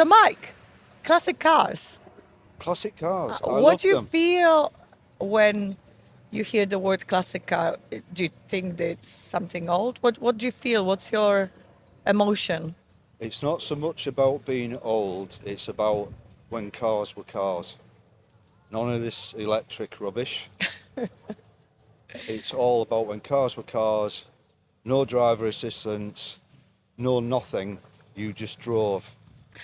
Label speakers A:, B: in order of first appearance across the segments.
A: So, Mike, classic cars.
B: Classic cars. I
A: What
B: love
A: do you
B: them.
A: feel when you hear the word classic car? Do you think that it's something old? What do you feel? What's your emotion?
B: It's not so much about being old, it's about when cars were cars. None of this electric rubbish. It's all about when cars were cars, no driver assistance, no nothing. You just drove.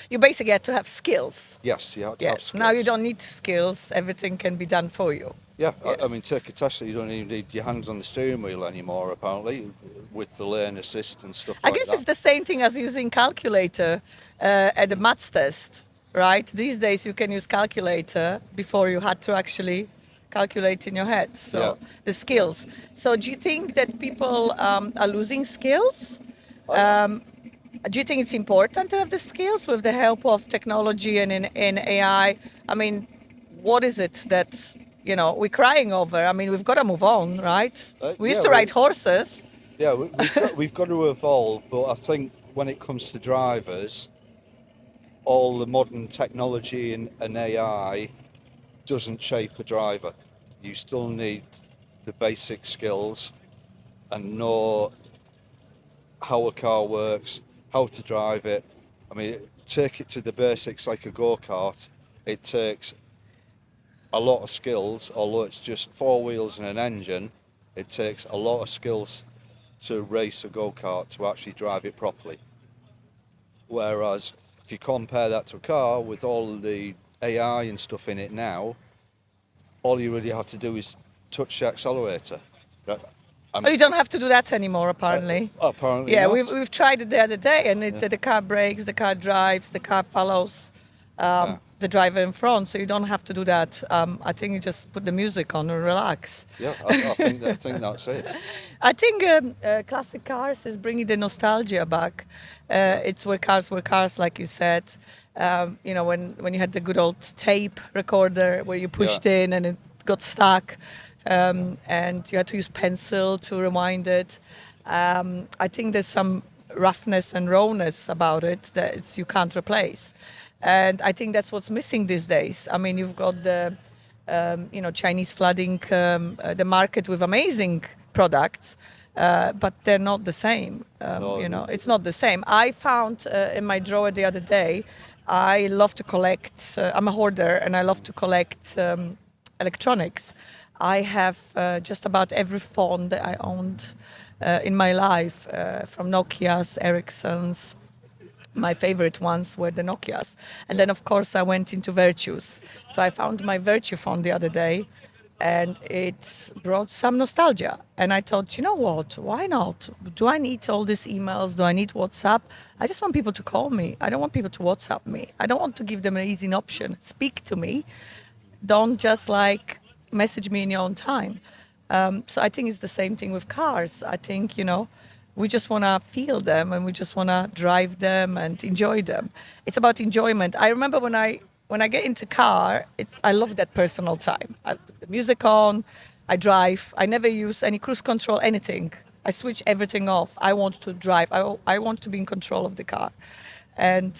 A: You basically had to have skills.
B: Yes, you had to have
A: Yes. Now you
B: skills.
A: don't need skills. Everything can be done for you.
B: Yeah, I mean,
A: Yes.
B: take a Tesla, you don't even need your hands on the steering wheel anymore, apparently, with the lane assist and stuff
A: I
B: like
A: guess
B: that.
A: it's the same thing as using calculator at the maths test, right? These days you can use calculator before you had to actually calculate in your head. So
B: Yeah.
A: the skills. So do you think that people are losing skills?
B: I,
A: Do you think it's important to have the skills with the help of technology and in AI? I mean, what is it that we're crying over? I mean, we've got to move on, right? We used
B: yeah,
A: to ride horses.
B: we've got to evolve, but I think when it comes to drivers, all the modern technology and AI doesn't shape a driver. You still need the basic skills and know how a car works, how to drive it. I mean, take it to the basics like a go-kart. It takes a lot of skills, although it's just four wheels and an engine. It takes a lot of skills to race a go-kart, to actually drive it properly. Whereas if you compare that to a car with all the AI and stuff in it now, all you really have to do is touch the accelerator. That,
A: Oh,
B: I'm,
A: you don't have to do that anymore, apparently.
B: apparently
A: Yeah, we've
B: not.
A: we've tried it the other day, and
B: Yeah.
A: the car brakes, the car drives, the car follows
B: Yeah.
A: the driver in front, so you don't have to do that. I think you just put the music on and relax.
B: Yeah, I think that's it.
A: I think classic cars is bringing the nostalgia back. It's where cars were cars, like you said. When you had the good old tape recorder where you
B: Yeah,
A: pushed in and it got stuck, and you had to use pencil to rewind it. I think there's some roughness and rawness about it that you can't replace. And I think that's what's missing these days. I mean, you've got the Chinese flooding the market with amazing products, but they're not the same.
B: no,
A: It's not the same. I found in my drawer the other day, I love to collect, I'm a hoarder and I love to collect electronics. I have just about every phone that I owned in my life, from Nokia's, Ericsson's. My favorite ones were the Nokias. And then, of course, I went into Virtues. So I found my Virtue phone the other day, and it brought some nostalgia. And I thought, you know what? Why not? Do I need all these emails? Do I need WhatsApp? I just want people to call me. I don't want people to WhatsApp me. I don't want to give them an easy option. Speak to me. Don't just message me in your own time. So I think it's the same thing with cars. I think, we just want to feel them and we just want to drive them and enjoy them. It's about enjoyment. I remember when I get into car, I love that personal time. I put the music on, I drive. I never use any cruise control, anything. I switch everything off. I want to drive. I want to be in control of the car. And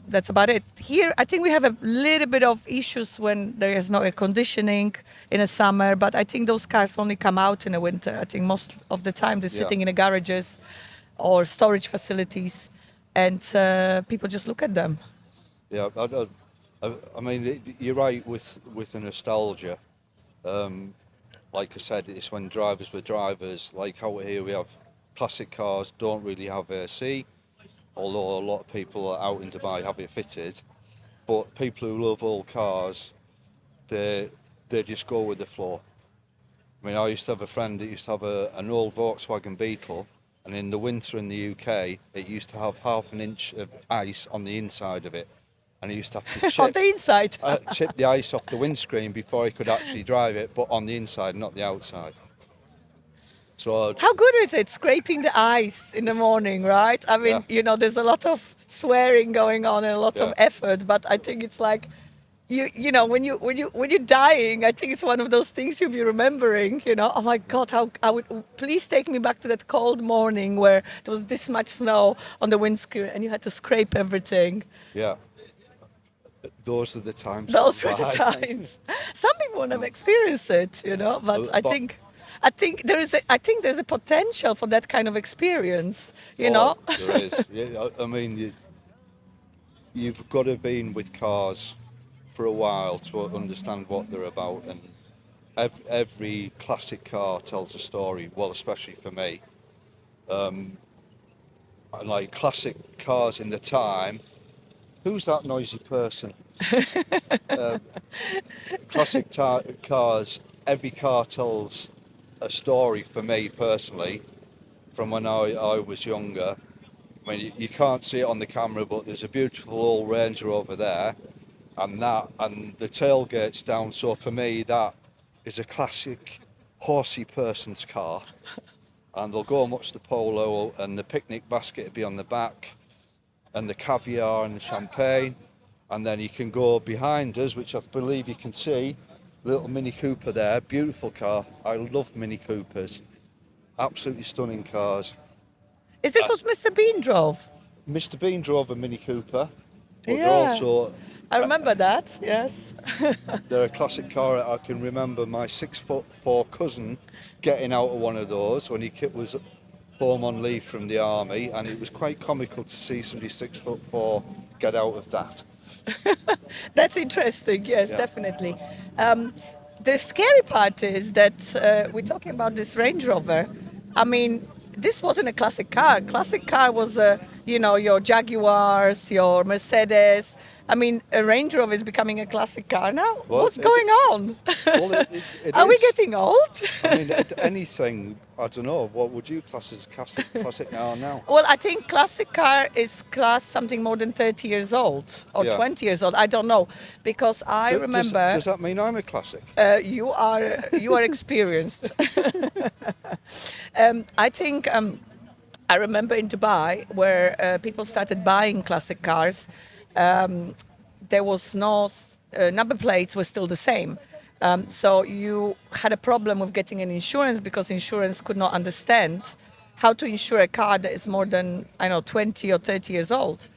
A: that's about it. Here, I think we have a little bit of issues when there is no air conditioning in the summer, but I think those cars only come out in the winter. I think most of the time they're
B: yeah,
A: sitting in the garages or storage facilities, and people just look at them.
B: yeah. I mean, you're right with the nostalgia. Like I said, it's when drivers were drivers. Like out here, we have classic cars don't really have AC, although a lot of people out in Dubai have it fitted. But people who love old cars, they just go with the flow. I mean, I used to have a friend that used to have an old Volkswagen Beetle, and in the winter in the UK, it used to have half an inch of ice on the inside of it, and he used to have to
A: On the inside.
B: chip the ice off the windscreen before he could actually drive it, but on the inside, not the outside. So
A: How good is it scraping the ice in the morning, right? I mean,
B: yeah,
A: there's a lot of swearing going on and a lot of
B: yeah,
A: effort, but I think it's like when you're dying, I think it's one of those things you'll be remembering. Oh my God, how I would please take me back to that cold morning where there was this much snow on the windscreen and you had to scrape everything.
B: yeah. those are the times
A: Those
B: gone
A: were the
B: by.
A: times. Some people won't have experienced it, but
B: But
A: I think there's a potential for that kind of experience,
B: oh, there is. Yeah, I mean, you've got to be in with cars for a while to understand what they're about, and every classic car tells a story. Well, especially for me, and like classic cars in the time. Who's that noisy person? Classic cars. Every car tells a story for me personally from when I was younger. I mean, you can't see it on the camera, but there's a beautiful old Ranger over there, and the tailgate's down. So for me, that is a classic horsey person's car. And they'll go and watch the polo, and the picnic basket will be on the back, and the caviar and the champagne. And then you can go behind us, which I believe you can see, little Mini Cooper there, beautiful car. I love Mini Coopers, absolutely stunning cars.
A: is this what Mr. Bean drove?
B: Mr. Bean drove a Mini Cooper, but they're
A: Yeah,
B: also
A: I remember that. Yes.
B: they're a classic car. I can remember my 6'4" cousin getting out of one of those when he was home on leave from the army, and it was quite comical to see somebody 6'4" get out of that.
A: That's interesting. Yes,
B: Yeah.
A: definitely. The scary part is that we're talking about this Range Rover. I mean, this wasn't a classic car. Classic car was, your Jaguars, your Mercedes. I mean, a Range Rover is becoming a classic car now.
B: Well,
A: What's going on?
B: Well, it
A: Are we
B: is.
A: getting old?
B: I mean, anything. I don't know. What would you class as classic car now?
A: Well, I think classic car is classed something more than 30 years old or
B: Yeah.
A: 20 years old. I don't know, because I remember
B: Does that mean I'm a classic?
A: you are experienced. I think I remember in Dubai where people started buying classic cars. There was no number plates were still the same. So you had a problem with getting an insurance because insurance could not understand how to insure a car that is more than 20 or 30 years old.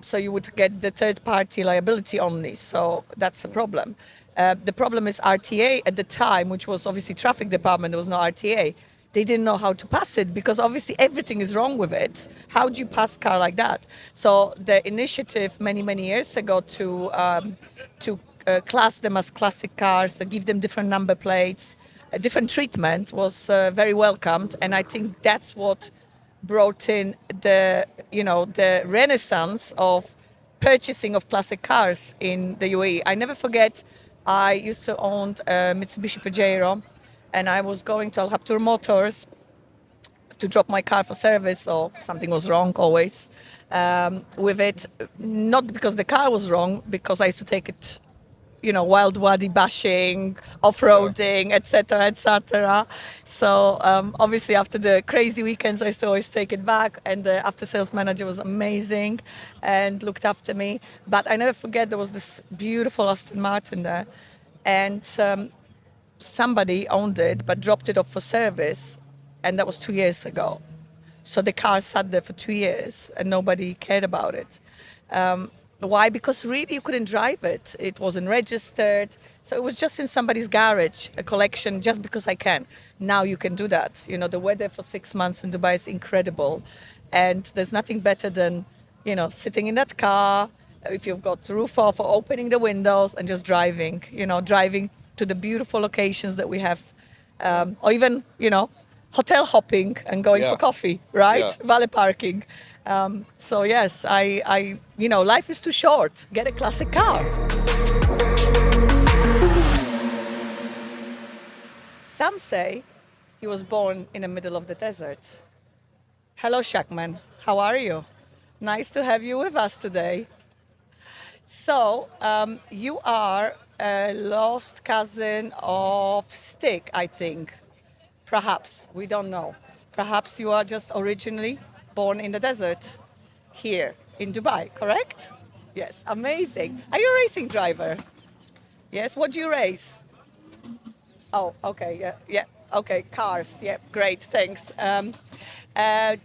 A: So you would get the third-party liability only. So that's a problem. The problem is RTA at the time, which was obviously traffic department. There was no RTA. They didn't know how to pass it because obviously everything is wrong with it. How do you pass a car like that? So the initiative many years ago to class them as classic cars, give them different number plates, a different treatment was very welcomed, and I think that's what brought in the renaissance of purchasing of classic cars in the UAE. I never forget, I used to own a Mitsubishi Pajero, and I was going to Al Habtoor Motors to drop my car for service, or something was wrong always with it. Not because the car was wrong, because I used to take it, wild wadi bashing, off-roading, etc., etc. So obviously after the crazy weekends, I used to always take it back, and the after-sales manager was amazing and looked after me. But I never forget, there was this beautiful Aston Martin there, and somebody owned it but dropped it off for service, and that was 2 years ago. So the car sat there for 2 years and nobody cared about it. Why? Because really you couldn't drive it. It wasn't registered. So it was just in somebody's garage, a collection, just because I can. Now you can do that. The weather for 6 months in Dubai is incredible. And there's nothing better than, sitting in that car, if you've got the roof off, or opening the windows and just driving, driving to the beautiful locations that we have. Or even, hotel hopping and going
B: Yeah.
A: for coffee, right?
B: Yeah.
A: Valet parking. So yes, life is too short. Get a classic car. Some say he was born in the middle of the desert. Hello, Shak-Man. How are you? Nice to have you with us today. So, you are a lost cousin of Stick, I think. Perhaps, we don't know. Perhaps you are just originally born in the desert here in Dubai, correct? Yes, amazing. Are you a racing driver? Yes, what do you race? Oh, okay, yeah, okay, cars, yeah, great, thanks.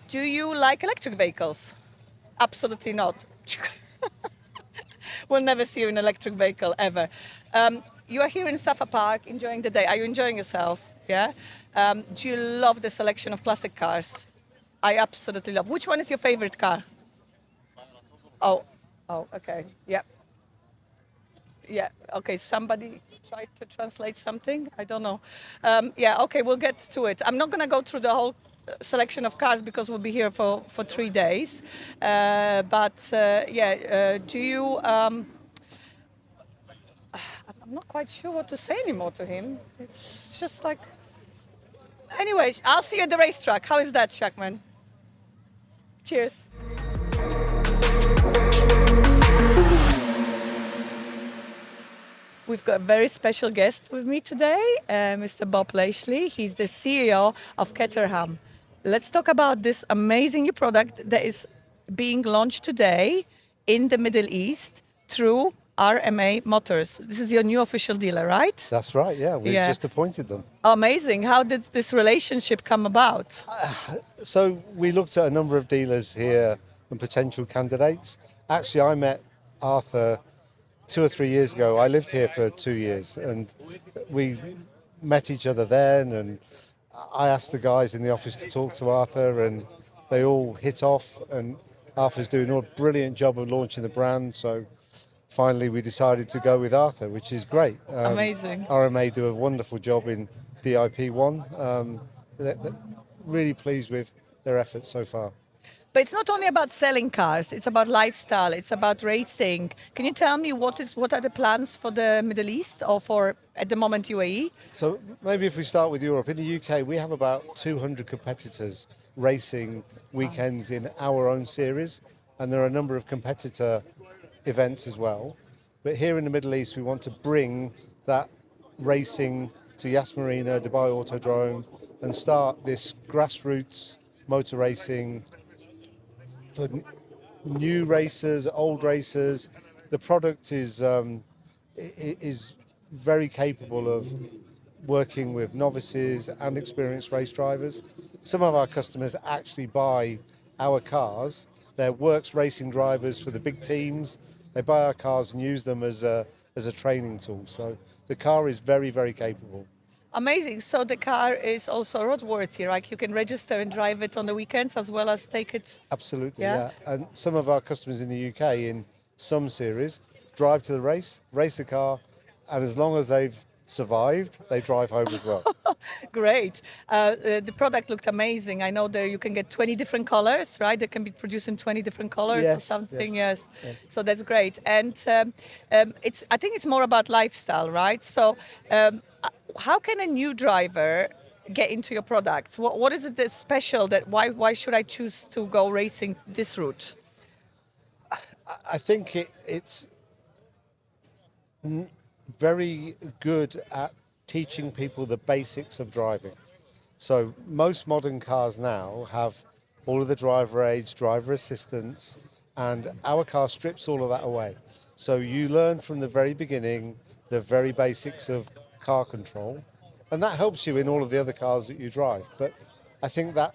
A: Do you like electric vehicles? Absolutely not. We'll never see you in an electric vehicle ever. You are here in Safa Park enjoying the day. Are you enjoying yourself? Yeah. Do you love the selection of classic cars? I absolutely love. Which one is your favorite car? Oh, oh, okay. Yeah. Yeah, okay, somebody tried to translate something. I don't know. Yeah, okay, we'll get to it. I'm not going to go through the whole selection of cars because we'll be here for 3 days. Do you... I'm not quite sure what to say anymore to him. It's just like... Anyways, I'll see you at the racetrack. How is that, Shak-Man? Cheers. We've got a very special guest with me today, Mr. Bob Laishley. He's the CEO of Caterham. Let's talk about this amazing new product that is being launched today in the Middle East through RMA Motors. This is your new official dealer, right?
C: That's right, yeah. We've just appointed them.
A: Amazing. How did this relationship come about?
C: So we looked at a number of dealers here and potential candidates. Actually, I met Arthur 2 or 3 years ago. I lived here for 2 years and we met each other then, and I asked the guys in the office to talk to Arthur and they all hit off, and Arthur's doing a brilliant job of launching the brand. So finally we decided to go with Arthur, which is great.
A: Amazing.
C: RMA do a wonderful job in DIP1. They're really pleased with their efforts so far.
A: But it's not only about selling cars, it's about lifestyle, it's about racing. Can you tell me what are the plans for the Middle East or for, at the moment, UAE?
C: So maybe if we start with Europe, in the UK we have about 200 competitors racing weekends in our own series, and there are a number of competitor events as well. But here in the Middle East we want to bring that racing to Yas Marina, Dubai Autodrome, and start this grassroots motor racing for new racers, old racers. The product is very capable of working with novices and experienced race drivers. Some of our customers actually buy our cars. They're works racing drivers for the big teams. They buy our cars and use them as a training tool. So the car is very, very capable.
A: Amazing. So the car is also roadworthy, right? You can register and drive it on the weekends as well as take it.
C: Absolutely, yeah. And some of our customers in the UK in some series drive to the race the car, and as long as they've survived, they drive home as well.
A: Great. The product looked amazing. I know there you can get 20 different colors, right? They can be produced in 20 different colors or something. Yes. So that's great. And I think it's more about lifestyle, right? So how can a new driver get into your products? What is it that's special that why should I choose to go racing this route?
C: I think it's very good at teaching people the basics of driving. So most modern cars now have all of the driver aids, driver assistance, and our car strips all of that away. So you learn from the very beginning the very basics of car control, and that helps you in all of the other cars that you drive. But I think that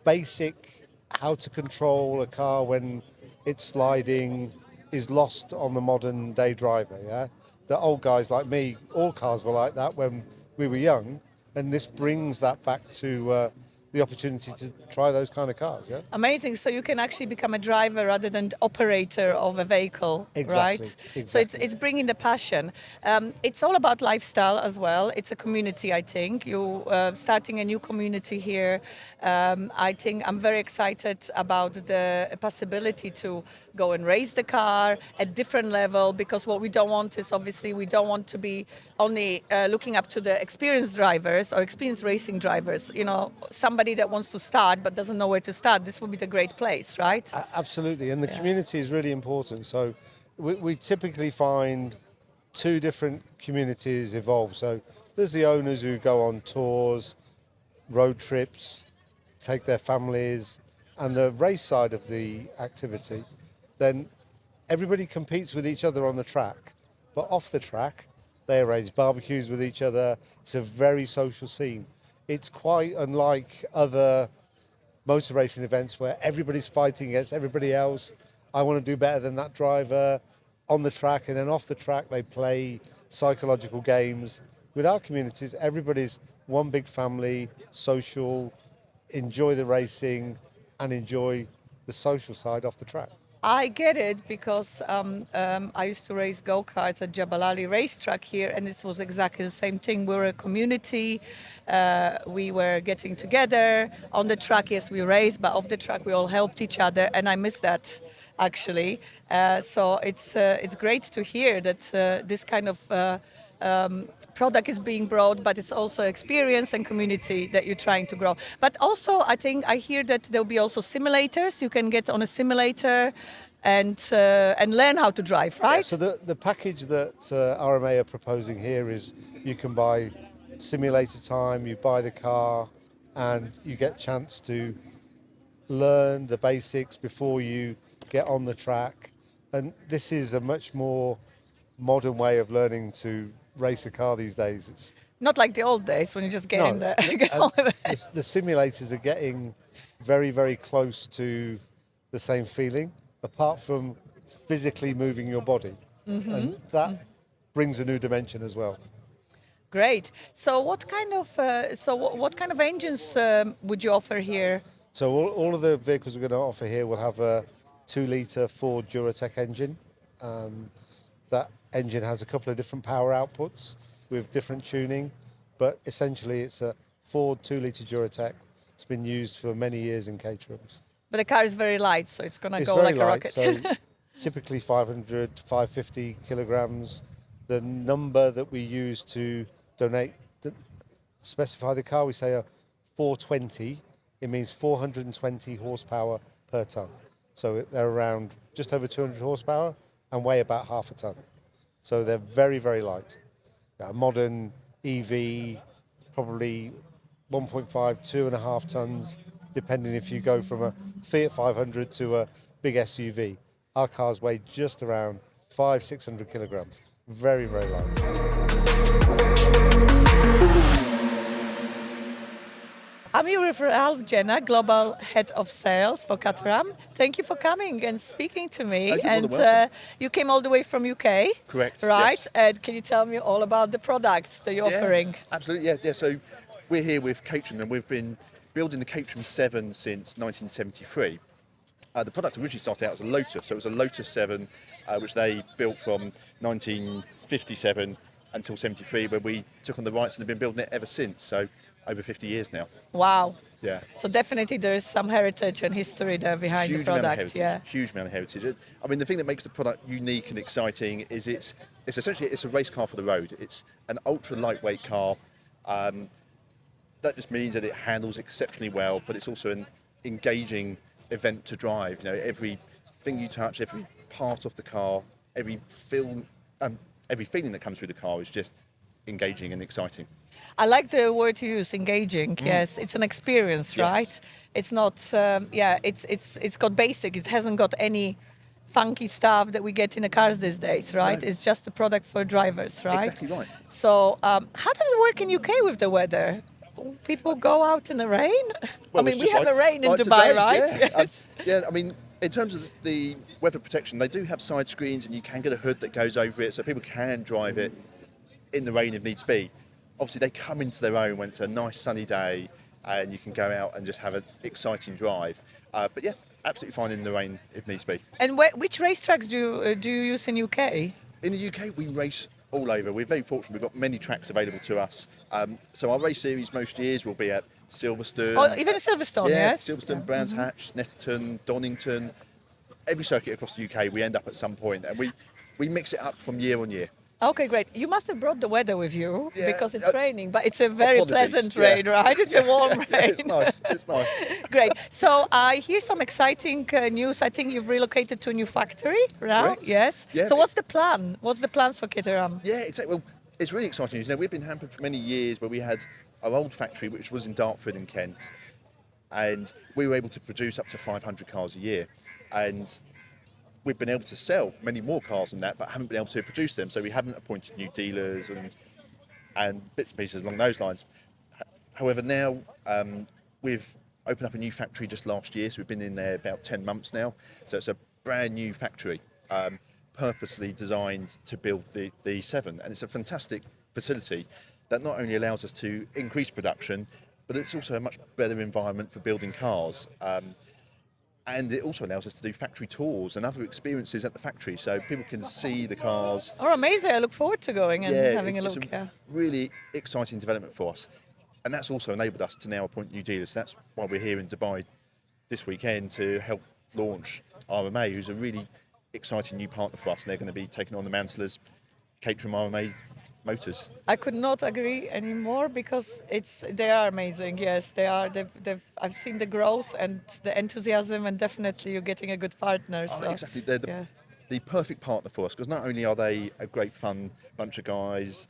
C: basic how to control a car when it's sliding is lost on the modern day driver. Yeah, the old guys like me, all cars were like that when we were young, and this brings that back to the opportunity to try those kind of cars. Yeah,
A: amazing. So you can actually become a driver rather than the operator of a vehicle, right?
C: Exactly.
A: So it's bringing the passion. It's all about lifestyle as well. It's a community, I think. You starting a new community here. I think I'm very excited about the possibility to go and race the car at different level, because what we don't want is, obviously, we don't want to be only looking up to the experienced drivers or experienced racing drivers. You know, somebody that wants to start but doesn't know where to start, this would be the great place, right?
C: Absolutely, and the community is really important. So we typically find two different communities evolve. So there's the owners who go on tours, road trips, take their families, and the race side of the activity. Then everybody competes with each other on the track, but off the track they arrange barbecues with each other. It's a very social scene. It's quite unlike other motor racing events where everybody's fighting against everybody else, I want to do better than that driver on the track, and then off the track they play psychological games. With our communities, everybody's one big family, social, enjoy the racing and enjoy the social side off the track.
A: I get it because I used to race go-karts at Jabal Ali racetrack here, and this was exactly the same thing. We were a community. We were getting together on the track. Yes, we raced, but off the track we all helped each other, and I miss that actually. So it's great to hear that this kind of product is being brought, but it's also experience and community that you're trying to grow. But also, I think I hear that there'll be also simulators. You can get on a simulator and learn how to drive, right?
C: Yeah, so the package that RMA are proposing here is you can buy simulator time, you buy the car, and you get a chance to learn the basics before you get on the track. And this is a much more modern way of learning to race a car these days. It's
A: Not like the old days when you just get in there.
C: the simulators are getting very, very close to the same feeling, apart from physically moving your body. And that brings a new dimension as well.
A: Great. So what kind of engines would you offer here?
C: So all of the vehicles we're going to offer here will have a 2-litre Ford Duratec engine. That engine has a couple of different power outputs with different tuning, but essentially it's a Ford 2-litre Duratec. It's been used for many years in Caterhams.
A: But the car is very light, so it's going to
C: It's
A: go
C: very
A: like a
C: light,
A: rocket.
C: so typically 500 to 550 kilograms. The number that we use to specify the car, we say a 420. It means 420 horsepower per tonne. So they're around just over 200 horsepower and weigh about half a tonne. So they're very, very light. A modern EV, probably 1.5, 2.5 tonnes, depending if you go from a Fiat 500 to a big SUV. Our cars weigh just around 500-600 kilograms. Very, very light.
A: I'm here with Ralph Jenna, Global Head of Sales for Caterham. Thank you for coming and speaking to me.
D: You're more than welcome.
A: You came all the way from UK.
D: Correct.
A: Right?
D: Yes.
A: And can you tell me all about the products that you're offering?
D: Absolutely. Yeah. So we're here with Caterham, and we've been building the Caterham 7 since 1973. The product originally started out as a Lotus, so it was a Lotus 7, which they built from 1957 until 73, where we took on the rights and have been building it ever since. So over 50 years now.
A: Wow.
D: Yeah.
A: So definitely there is some heritage and history there behind the product.
D: Huge amount of heritage. I mean, the thing that makes the product unique and exciting is it's essentially a race car for the road. It's an ultra lightweight car. That just means that it handles exceptionally well, but it's also an engaging event to drive. You know, everything you touch, every part of the car, every feeling that comes through the car is just engaging and exciting.
A: I like the word you use, engaging. Yes, it's an experience,
D: Yes.
A: right? It's not. It's got basic. It hasn't got any funky stuff that we get in the cars these days, right?
D: No.
A: It's just a product for drivers, right?
D: Exactly right.
A: So, how does it work in UK with the weather? People go out in the rain.
D: Well,
A: I mean,
D: it's
A: we
D: just
A: have the rain in
D: like
A: Dubai,
D: today,
A: right?
D: Yeah.
A: Yes.
D: I mean, in terms of the weather protection, they do have side screens, and you can get a hood that goes over it, so people can drive it in the rain if needs be. Obviously, they come into their own when it's a nice sunny day, and you can go out and just have an exciting drive. But yeah, absolutely fine in the rain if needs be.
A: And which racetracks do you use in UK?
D: In the UK, we race all over. We're very fortunate. We've got many tracks available to us. So our race series most years will be at Silverstone.
A: Oh, even Silverstone, yes.
D: Silverstone, Brands Hatch, Netterton, Donington. Every circuit across the UK, we end up at some point, and we mix it up from year on year.
A: Okay, great. You must have brought the weather with you
D: Yeah,
A: because it's raining, but it's a very
D: apologies,
A: pleasant
D: yeah.
A: rain, right? It's a warm rain.
D: Yeah, it's nice. It's nice.
A: Great. So I hear some exciting news. I think you've relocated to a new factory, right?
D: Correct.
A: Yes.
D: Yeah.
A: So what's the plan? What's the plans for Caterham?
D: Yeah, exactly. Well, it's really exciting news. You know, we've been hampered for many years where we had our old factory, which was in Dartford in Kent, and we were able to produce up to 500 cars a year. And we've been able to sell many more cars than that, but haven't been able to produce them. So we haven't appointed new dealers and bits and pieces along those lines. However, now we've opened up a new factory just last year, so we've been in there about 10 months now. So it's a brand new factory, purposely designed to build the E7, and it's a fantastic facility that not only allows us to increase production, but it's also a much better environment for building cars. And it also allows us to do factory tours and other experiences at the factory, so people can see the cars.
A: Oh, amazing. I look forward to going and having a
D: it's
A: look. Yeah.
D: really exciting development for us. And that's also enabled us to now appoint new dealers. So that's why we're here in Dubai this weekend to help launch RMA, who's a really exciting new partner for us. And they're going to be taking on the mantle as Caterham RMA Motors.
A: I could not agree anymore because they are amazing. Yes, they are. I've seen the growth and the enthusiasm, and definitely you're getting a good partner. So,
D: Exactly, they're the perfect partner for us, because not only are they a great fun bunch of guys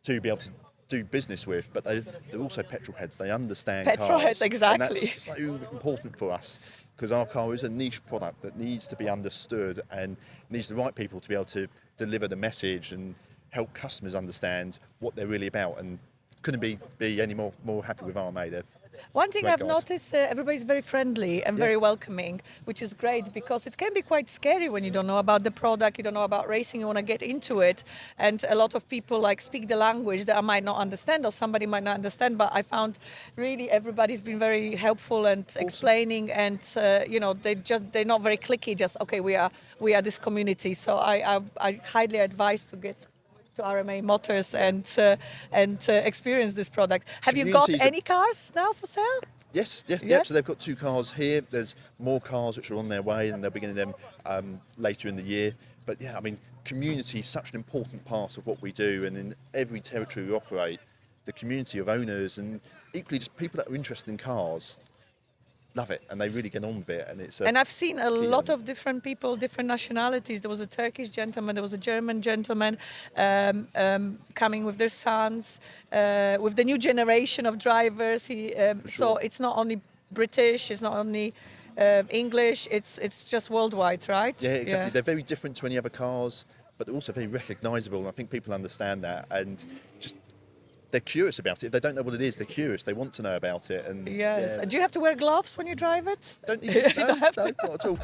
D: to be able to do business with, but they're also petrol heads. They understand
A: Petrol
D: cars.
A: heads, exactly.
D: And that's so important for us, because our car is a niche product that needs to be understood and needs the right people to be able to deliver the message and help customers understand what they're really about. And couldn't be any more happy with RMA. They're
A: One thing
D: great
A: I've
D: guys.
A: noticed, everybody's very friendly and very welcoming, which is great, because it can be quite scary when you don't know about the product, you don't know about racing, you want to get into it, and a lot of people like speak the language that I might not understand or somebody might not understand. But I found really everybody's been very helpful and explaining, and they're not very cliquey. Just okay, we are this community. So I highly advise to get to RMA Motors and experience this product. Have you got
D: Communities are-
A: any cars now for sale?
D: Yes. So they've got 2 cars here. There's more cars which are on their way, and they'll be getting them later in the year. But yeah, I mean, community is such an important part of what we do, and in every territory we operate, the community of owners and equally just people that are interested in cars love it, and they really get on with it. And
A: I've seen a lot
D: element.
A: of different people, different nationalities. There was a Turkish gentleman, there was a German gentleman coming with their sons, with the new generation of drivers. So it's not only British, it's not only English, it's just worldwide, right?
D: Yeah, exactly. They're very different to any other cars, but they're also very recognisable, and I think people understand that, and just they're curious about it. If they don't know what it is, they're curious. They want to know about it. And
A: Yes. Do you have to wear gloves when you drive it?
D: don't need to.
A: You don't have
D: no,
A: to.
D: not at all.